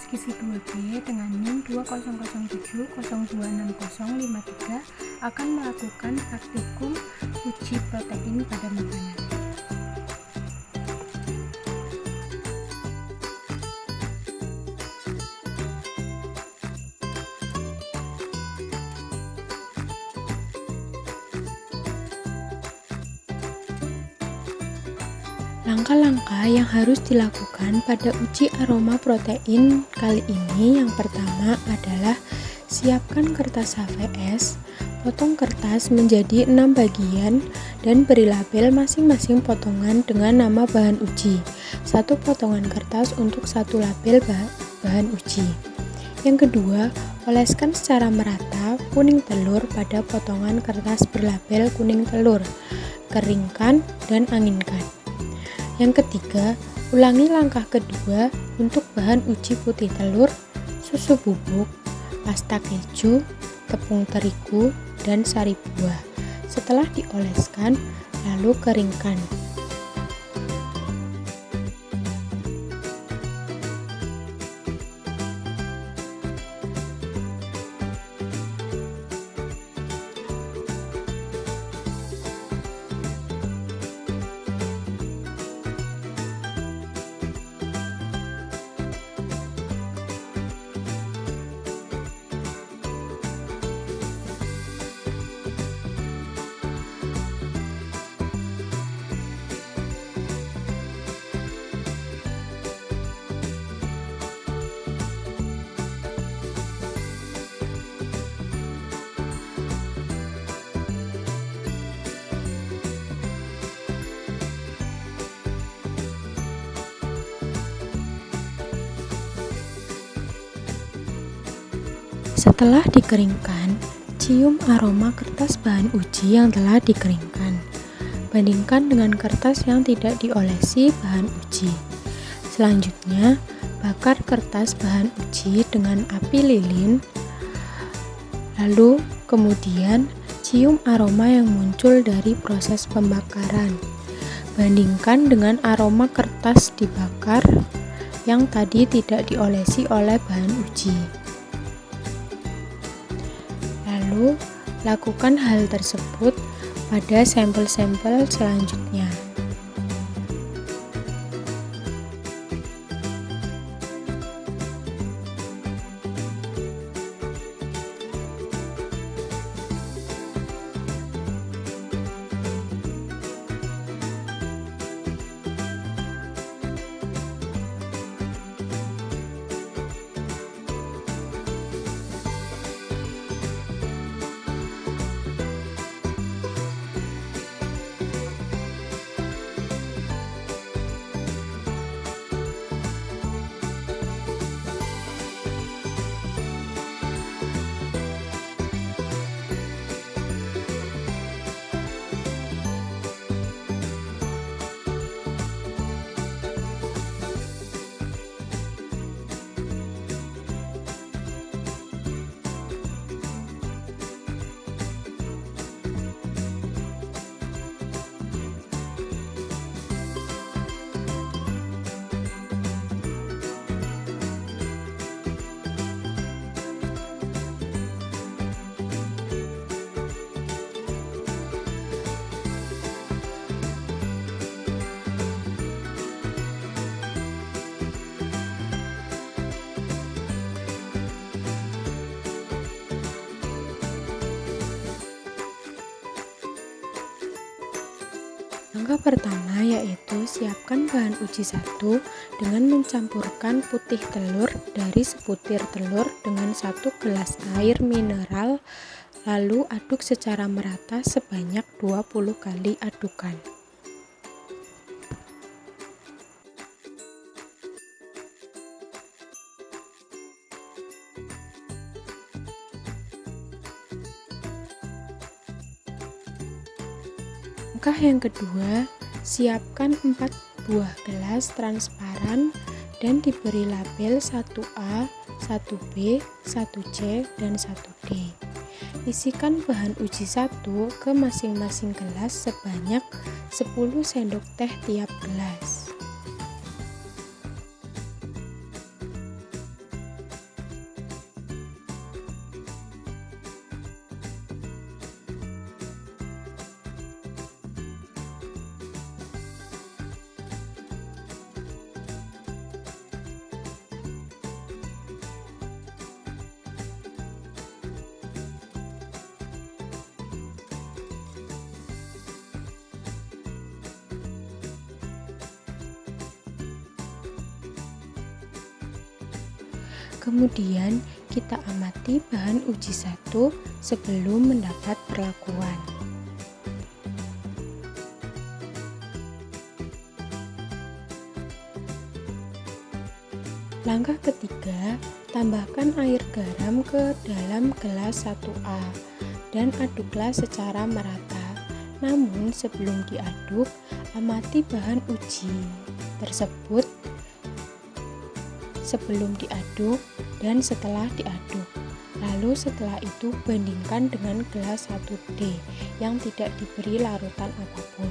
Kisi 2B dengan NIM 2007026053 akan melakukan praktikum uji protein pada makanan. Langkah-langkah yang harus dilakukan pada uji aroma protein kali ini yang pertama adalah siapkan kertas HVS, potong kertas menjadi 6 bagian dan beri label masing-masing potongan dengan nama bahan uji. Satu potongan kertas untuk satu label bahan uji. Yang kedua, oleskan secara merata kuning telur pada potongan kertas berlabel kuning telur. Keringkan dan anginkan. Yang ketiga, ulangi langkah kedua untuk bahan uji putih telur, susu bubuk, pasta keju, tepung terigu, dan sari buah. Setelah dioleskan, lalu keringkan. Setelah dikeringkan, cium aroma kertas bahan uji yang telah dikeringkan. Bandingkan dengan kertas yang tidak diolesi bahan uji. Selanjutnya, bakar kertas bahan uji dengan api lilin. Lalu, kemudian cium aroma yang muncul dari proses pembakaran. Bandingkan dengan aroma kertas dibakar yang tadi tidak diolesi oleh bahan uji. Lalu, lakukan hal tersebut pada sampel-sampel selanjutnya. Langkah pertama yaitu siapkan bahan uji 1 dengan mencampurkan putih telur dari sebutir telur dengan 1 gelas air mineral, lalu aduk secara merata sebanyak 20 kali adukan. Langkah yang kedua, siapkan 4 buah gelas transparan dan diberi label 1A, 1B, 1C, dan 1D. Isikan bahan uji 1 ke masing-masing gelas sebanyak 10 sendok teh tiap gelas. Kemudian kita amati bahan uji 1 sebelum mendapat perlakuan. Langkah ketiga, tambahkan air garam ke dalam gelas 1A dan aduklah secara merata. Namun sebelum diaduk, amati bahan uji tersebut sebelum diaduk dan setelah diaduk. Lalu setelah itu bandingkan dengan gelas 1D yang tidak diberi larutan apapun.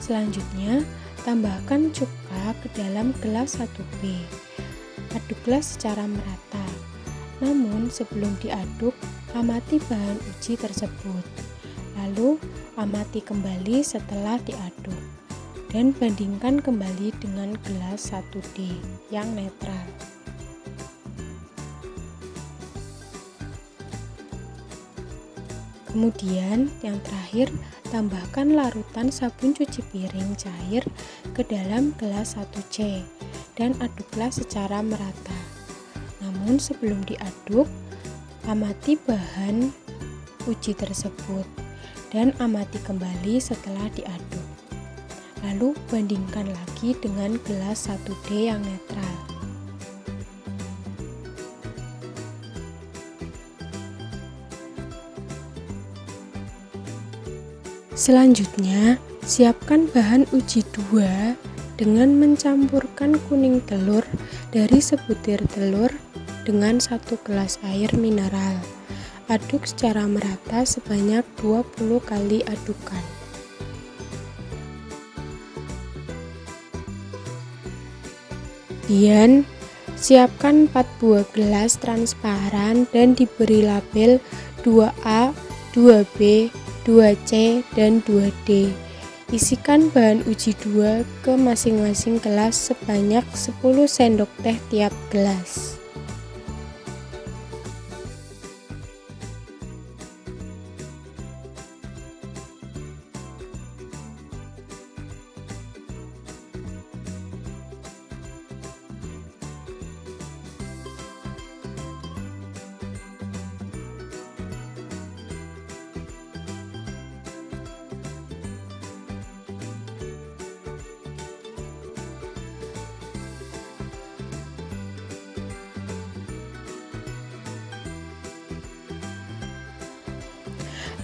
Selanjutnya, tambahkan cuka ke dalam gelas 1B. Aduklah secara merata. Namun sebelum diaduk, amati bahan uji tersebut. Lalu, amati kembali setelah diaduk dan bandingkan kembali dengan gelas 1D yang netral. Kemudian, yang terakhir, tambahkan larutan sabun cuci piring cair ke dalam gelas 1C dan aduklah secara merata. Namun sebelum diaduk, amati bahan uji tersebut dan amati kembali setelah diaduk. Lalu bandingkan lagi dengan gelas 1D yang netral. Selanjutnya, siapkan bahan uji 2 dengan mencampurkan kuning telur dari sebutir telur dengan 1 gelas air mineral. Aduk secara merata sebanyak 20 kali adukan. Kemudian, siapkan 4 buah gelas transparan dan diberi label 2A, 2B, 2C, dan 2D. Isikan bahan uji 2 ke masing-masing gelas sebanyak 10 sendok teh tiap gelas.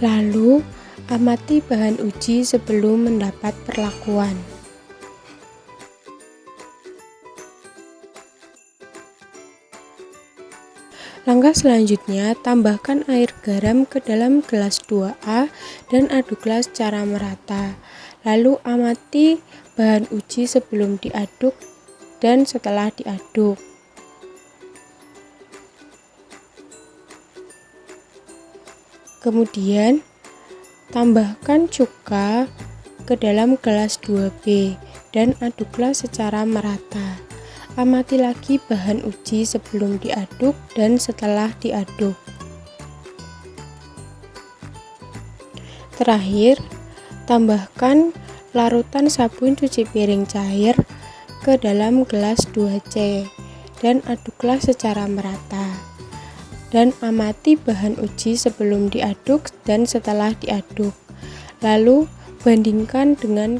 Lalu, amati bahan uji sebelum mendapat perlakuan. Langkah selanjutnya, tambahkan air garam ke dalam gelas 2A dan aduklah secara merata. Lalu amati bahan uji sebelum diaduk dan setelah diaduk. Kemudian, tambahkan cuka ke dalam gelas 2B dan aduklah secara merata. Amati lagi bahan uji sebelum diaduk dan setelah diaduk. Terakhir, tambahkan larutan sabun cuci piring cair ke dalam gelas 2C dan aduklah secara merata. Dan amati bahan uji sebelum diaduk dan setelah diaduk. Lalu bandingkan dengan